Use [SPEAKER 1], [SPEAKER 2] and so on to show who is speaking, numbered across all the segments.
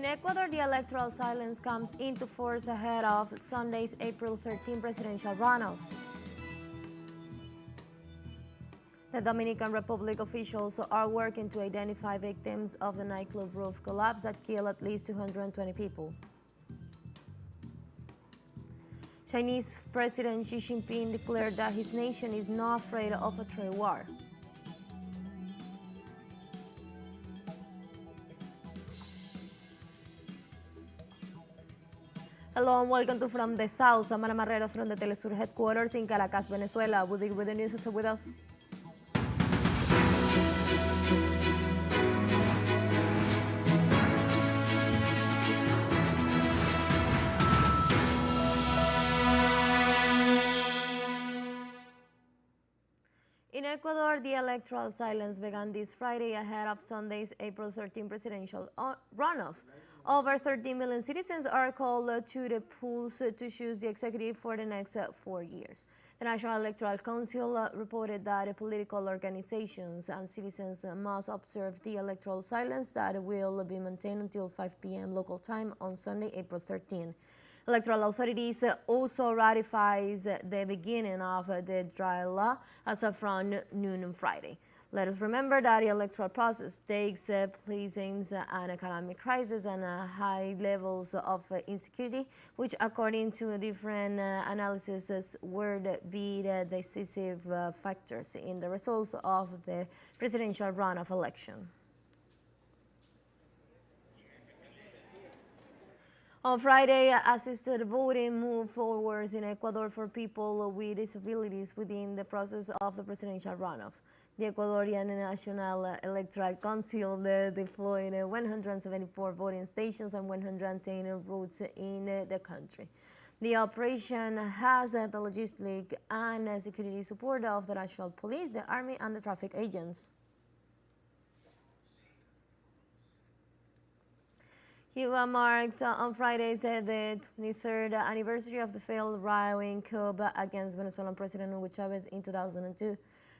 [SPEAKER 1] Ecuador, the electoral silence comes into force ahead of Sunday's April 13 presidential runoff. The Dominican Republic officials are working to identify victims of the nightclub roof collapse that killed at least 220 people. Chinese President Xi Jinping declared that his nation is not afraid of a trade war. Hello and welcome to From the South. I'm Ana Marrero from the teleSUR headquarters in Caracas, Venezuela. We'll begin with the news. Stay with us. In Ecuador, the electoral silence began this Friday ahead of Sunday's April 13 presidential runoff. Over 13 million citizens are called to the polls to choose the executive for the next 4 years. The National Electoral Council reported that political organizations and citizens must observe the electoral silence that will be maintained until 5 p.m. local time on Sunday, April 13. Electoral authorities also ratifies the beginning of the dry law as from noon on Friday. Let us remember that the electoral process takes place amidst an economic crisis and high levels of insecurity, which, according to different analyses, would be the decisive factors in the results of the presidential runoff election. On Friday, assisted voting moved forward in Ecuador for people with disabilities within the process of the presidential runoff. The Ecuadorian National Electoral Council deployed 174 voting stations and 110 routes in the country. The operation has the logistic and security support of the National Police, the Army, and the traffic agents. Cuba marks on Friday the 23rd anniversary of the failed rallying coup against Venezuelan President Hugo Chavez in 2002.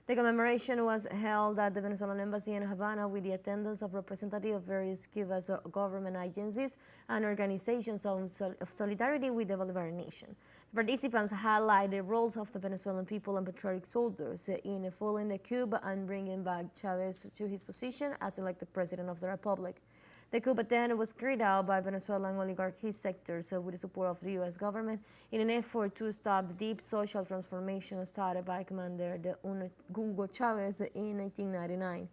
[SPEAKER 1] The commemoration was held at the Venezuelan Embassy in Havana with the attendance of representatives of various Cuba's government agencies and organizations of solidarity with the Bolivarian nation. The participants highlight the roles of the Venezuelan people and patriotic soldiers in foiling the coup and bringing back Chavez to his position as elected president of the Republic. The coup attempt was carried out by Venezuelan oligarchy sectors with the support of the U.S. government in an effort to stop the deep social transformation started by Commander Hugo Chavez in 1999.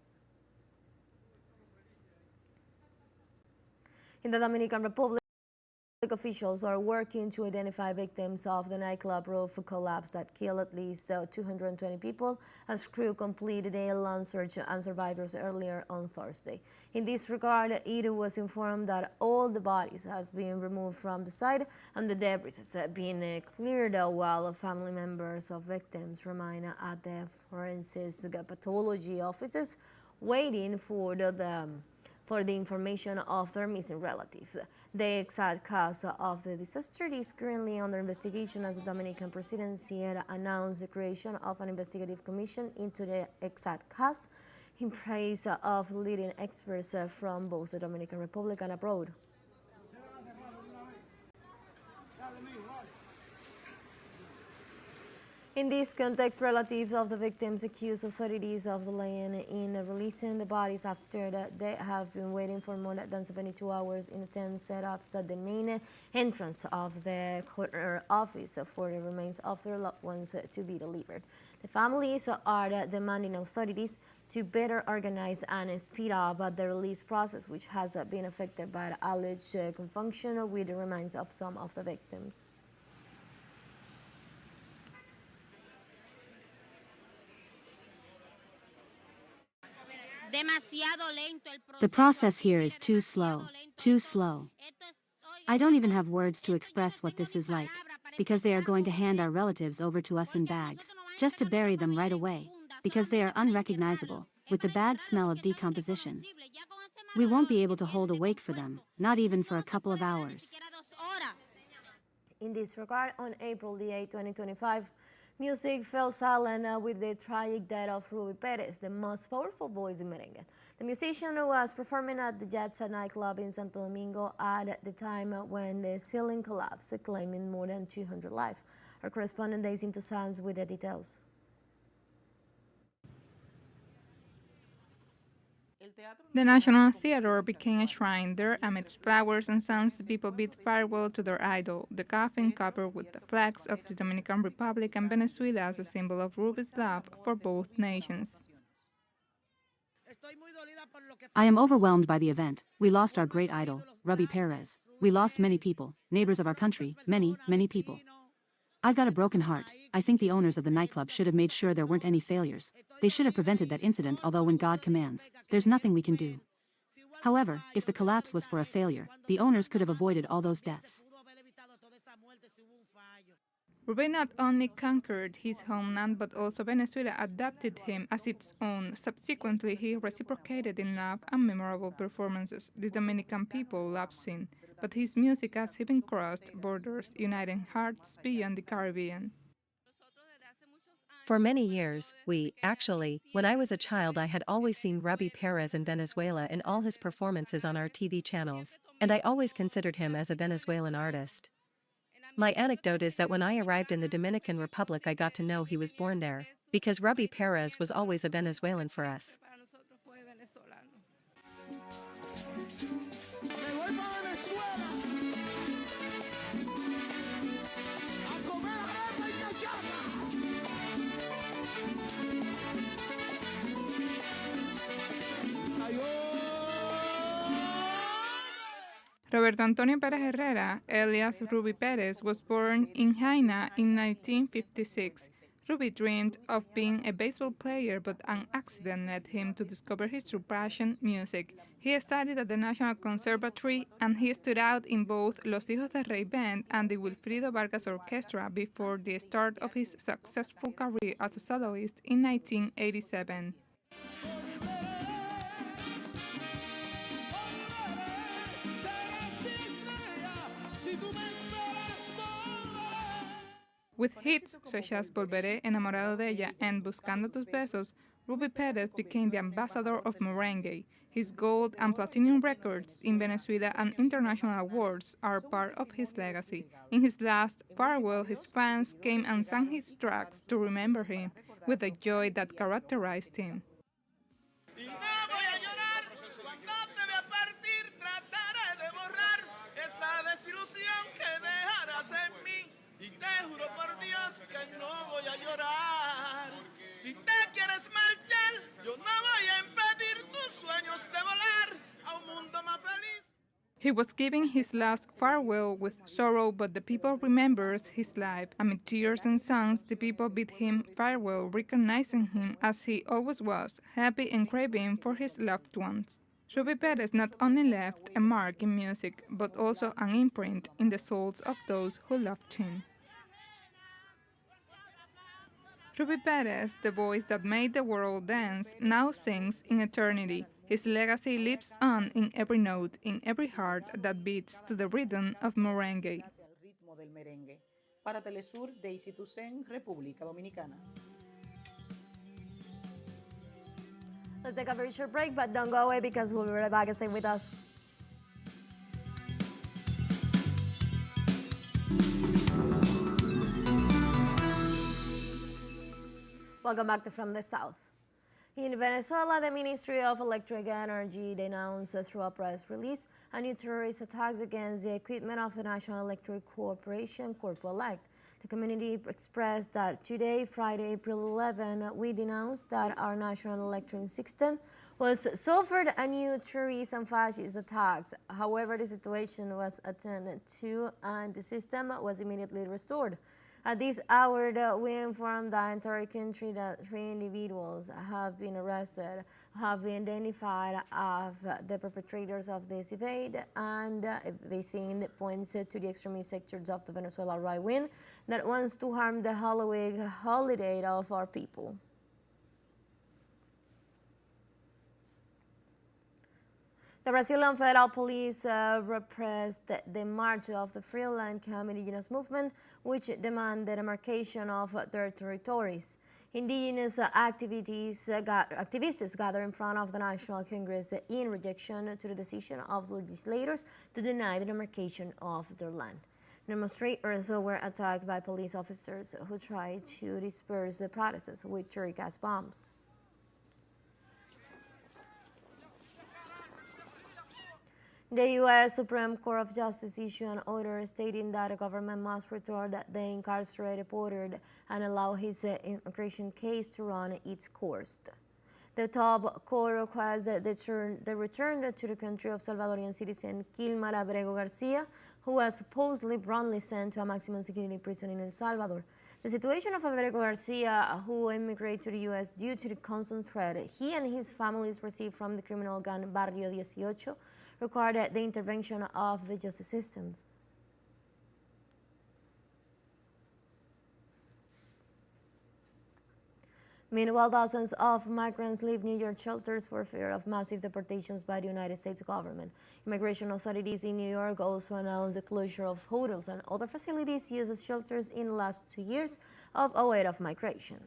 [SPEAKER 1] In the Dominican Republic, officials are working to identify victims of the nightclub roof collapse that killed at least 220 people as crew completed a long search and survivors earlier on Thursday. In this regard, it was informed that all the bodies have been removed from the site and the debris has been cleared while family members of victims remain at the forensic pathology offices waiting for the information of their missing relatives. The exact cause of the disaster is currently under investigation as the Dominican presidency had announced the creation of an investigative commission into the exact cause in praise of leading experts from both the Dominican Republic and abroad. In this context, relatives of the victims accuse authorities of delaying in releasing the bodies after they have been waiting for more than 72 hours in tent setups at the main entrance of the coroner office for the remains of their loved ones to be delivered. The families are demanding authorities to better organize and speed up the release process, which has been affected by the alleged confunction with the remains of some of the victims.
[SPEAKER 2] The process here is too slow, too slow. I don't even have words to express what this is like, because they are going to hand our relatives over to us in bags, just to bury them right away, because they are unrecognizable, with the bad smell of decomposition. We won't be able to hold a wake for them, not even for a couple of hours.
[SPEAKER 1] In this regard, on April the 8th, 2025, Music fell silent with the tragic death of Ruby Perez, the most powerful voice in merengue. The musician was performing at the Jatsa nightclub in Santo Domingo at the time when the ceiling collapsed, claiming more than 200 lives. Our correspondent Days into Sands with the details.
[SPEAKER 3] The National Theatre became a shrine. There, amidst flowers and songs, the people bid farewell to their idol, the coffin covered with the flags of the Dominican Republic and Venezuela as a symbol of Ruby's love for both nations.
[SPEAKER 2] I am overwhelmed by the event. We lost our great idol, Ruby Perez. We lost many people, neighbors of our country, many, many people. I've got a broken heart. I think the owners of the nightclub should have made sure there weren't any failures. They should have prevented that incident, although when God commands, there's nothing we can do. However, if the collapse was for a failure, the owners could have avoided all those deaths.
[SPEAKER 3] Ruby not only conquered his homeland, but also Venezuela adopted him as its own. Subsequently, he reciprocated in love and memorable performances. The Dominican people loved him, but his music has even crossed borders, uniting hearts beyond the Caribbean.
[SPEAKER 4] For many years, when I was a child, I had always seen Ruby Perez in Venezuela in all his performances on our TV channels, and I always considered him as a Venezuelan artist. My anecdote is that when I arrived in the Dominican Republic, I got to know he was born there, because Ruby Perez was always a Venezuelan for us.
[SPEAKER 3] Roberto Antonio Pérez Herrera, alias Ruby Perez, was born in Jaina in 1956. Ruby dreamed of being a baseball player, but an accident led him to discover his true passion, music. He studied at the National Conservatory, and he stood out in both Los Hijos del Rey Band and the Wilfrido Vargas Orchestra before the start of his successful career as a soloist in 1987. With hits such as Volveré, Enamorado de ella, and Buscando tus besos, Ruby Perez became the ambassador of merengue. His gold and platinum records in Venezuela and international awards are part of his legacy. In his last farewell, his fans came and sang his tracks to remember him with the joy that characterized him.
[SPEAKER 5] Y te juro por Dios que no voy a llorar. Si te quieres marchar, yo no voy a impedir tus sueños de volar a un mundo más feliz.
[SPEAKER 3] He was giving his last farewell with sorrow, but the people remembers his life. Amid tears and songs, the people bid him farewell, recognizing him as he always was, happy and craving for his loved ones. Ruby Perez not only left a mark in music, but also an imprint in the souls of those who loved him. Ruby Perez, the voice that made the world dance, now sings in eternity. His legacy lives on in every note, in every heart that beats to the rhythm of merengue.
[SPEAKER 6] Para teleSUR, Daisy Toussaint, República Dominicana.
[SPEAKER 1] Let's take a very short break, but don't go away because we'll be right back and stay with us. Welcome back to From the South. In Venezuela, the Ministry of Electric Energy denounced through a press release a new terrorist attacks against the equipment of the National Electric Corporation, Corpo-Elect. The community expressed that today, Friday, April 11, we denounced that our national electric system was suffered a new terrorist and fascist attacks. However, the situation was attended to and the system was immediately restored. At this hour, we informed the entire country that 3 individuals have been arrested, have been identified as the perpetrators of this evade, and everything points to the extremist sectors of the Venezuela right wing that wants to harm the Halloween holiday of our people. The Brazilian Federal Police repressed the march of the Free Lanka indigenous movement, which demanded the demarcation of their territories. Indigenous activists gathered in front of the National Congress in rejection to the decision of legislators to deny the demarcation of their land. Demonstrators were attacked by police officers who tried to disperse the protests with tear gas bombs. The U.S. Supreme Court of Justice issued an order stating that the government must return the incarcerated reporter and allow his immigration case to run its course. The top court requests the return to the country of Salvadorian citizen Kilmar Abrego Garcia, who was supposedly wrongly sent to a maximum security prison in El Salvador. The situation of Abrego Garcia, who immigrated to the U.S. due to the constant threat he and his families received from the criminal gang Barrio 18, required the intervention of the justice systems. Meanwhile, dozens of migrants leave New York shelters for fear of massive deportations by the United States government. Immigration authorities in New York also announced the closure of hotels and other facilities used as shelters in the last 2 years of a wave of migration.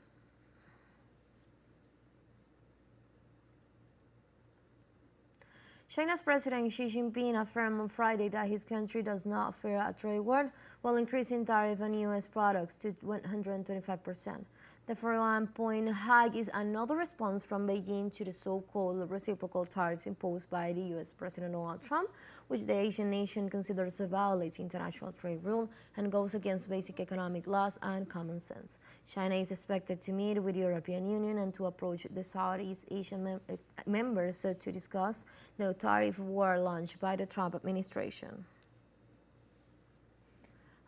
[SPEAKER 1] China's President Xi Jinping affirmed on Friday that his country does not fear a trade war while increasing tariff on U.S. products to 125%. The 41-point hike is another response from Beijing to the so-called reciprocal tariffs imposed by the U.S. President Donald Trump, which the Asian nation considers violates international trade rule and goes against basic economic laws and common sense. China is expected to meet with the European Union and to approach the Southeast Asian members to discuss the tariff war launched by the Trump administration.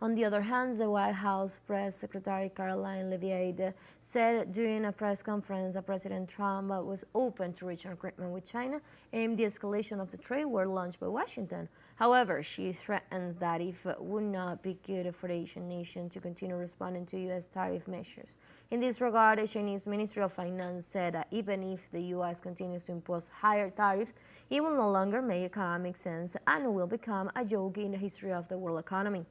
[SPEAKER 1] On the other hand, the White House Press Secretary Caroline Leavitt said during a press conference that President Trump was open to reach an agreement with China aimed at the escalation of the trade war launched by Washington. However, she threatens that it would not be good for the Asian nation to continue responding to U.S. tariff measures. In this regard, the Chinese Ministry of Finance said that even if the U.S. continues to impose higher tariffs, it will no longer make economic sense and will become a joke in the history of the world economy.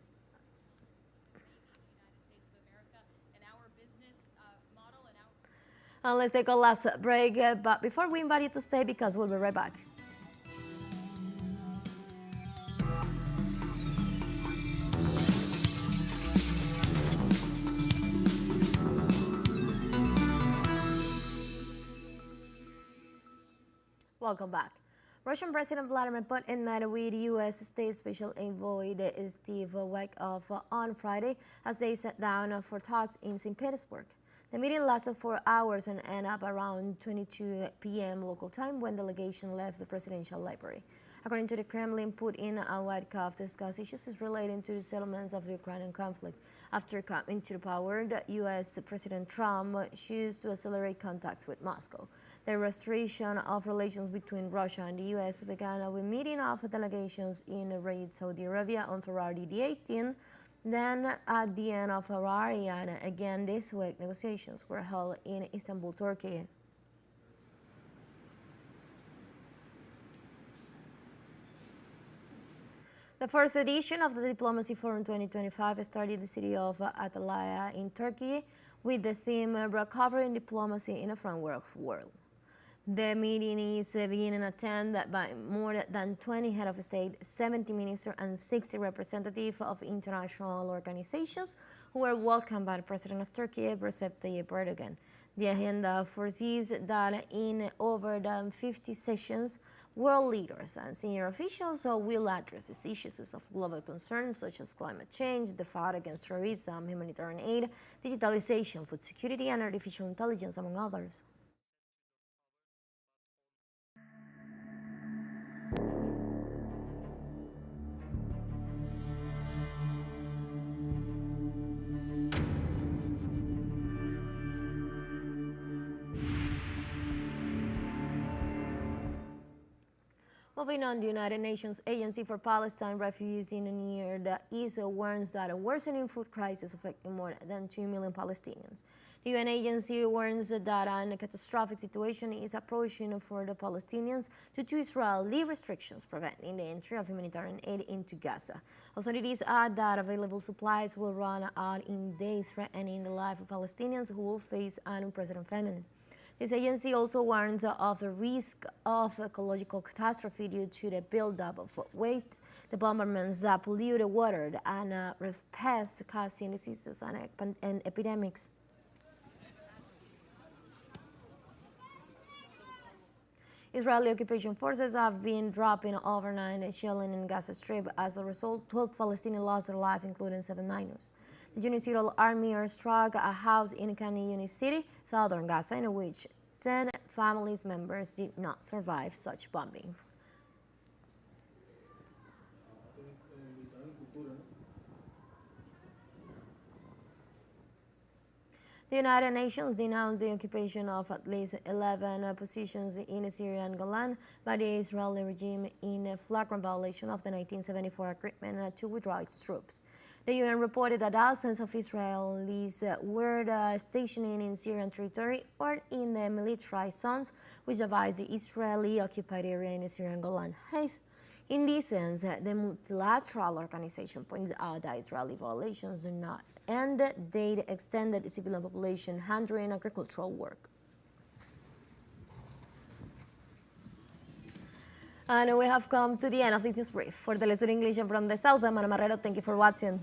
[SPEAKER 1] Let's take a last break, but before we invite you to stay because we'll be right back. Welcome back. Russian President Vladimir Putin met with U.S. State Special Envoy Steve Witkoff on Friday as they sat down for talks in St. Petersburg. The meeting lasted 4 hours and ended up around 22 p.m. local time when the delegation left the presidential library. According to the Kremlin, Putin and Witkoff discussed issues relating to the settlements of the Ukrainian conflict. After coming to power, the U.S. President Trump chose to accelerate contacts with Moscow. The restoration of relations between Russia and the U.S. began with a meeting of delegations in Riyadh, Saudi Arabia on February the 18th. Then, at the end of February, and again this week, negotiations were held in Istanbul, Turkey. The first edition of the Diplomacy Forum 2025 started in the city of Antalya in Turkey with the theme Recovering Diplomacy in a Framework World. The meeting is being attended by more than 20 head of state, 70 ministers, and 60 representatives of international organizations who were welcomed by the President of Turkey, Recep Tayyip Erdogan. The agenda foresees that in over than 50 sessions, world leaders and senior officials will address these issues of global concerns such as climate change, the fight against terrorism, humanitarian aid, digitalization, food security, and artificial intelligence, among others. Moving on, the United Nations Agency for Palestine Refugees in the Near East warns that a worsening food crisis affecting more than 2 million Palestinians. The UN agency warns that a catastrophic situation is approaching for the Palestinians due to Israeli restrictions preventing the entry of humanitarian aid into Gaza. Authorities add that available supplies will run out in days, threatening the life of Palestinians who will face an unprecedented famine. This agency also warns of the risk of ecological catastrophe due to the buildup of waste, the bombardments that pollute the water, and pests causing diseases and epidemics. Israeli occupation forces have been dropping overnight shelling in Gaza Strip. As a result, 12 Palestinians lost their lives, including 7 minors. The genocidal army struck a house in Khan Yunis City, southern Gaza, in which 10 family members did not survive such bombing. The United Nations denounced the occupation of at least 11 positions in Syria and Golan by the Israeli regime in a flagrant violation of the 1974 agreement to withdraw its troops. The UN reported that dozens of Israelis were stationing in Syrian territory or in the militarized zones which divides the Israeli-occupied area in the Syrian Golan Heights. In this sense, the multilateral organization points out that Israeli violations do not end, they extended the civilian population handling agricultural work. And we have come to the end of this news brief. For teleSUR English and from the South, I'm Ana Marrero. Thank you for watching.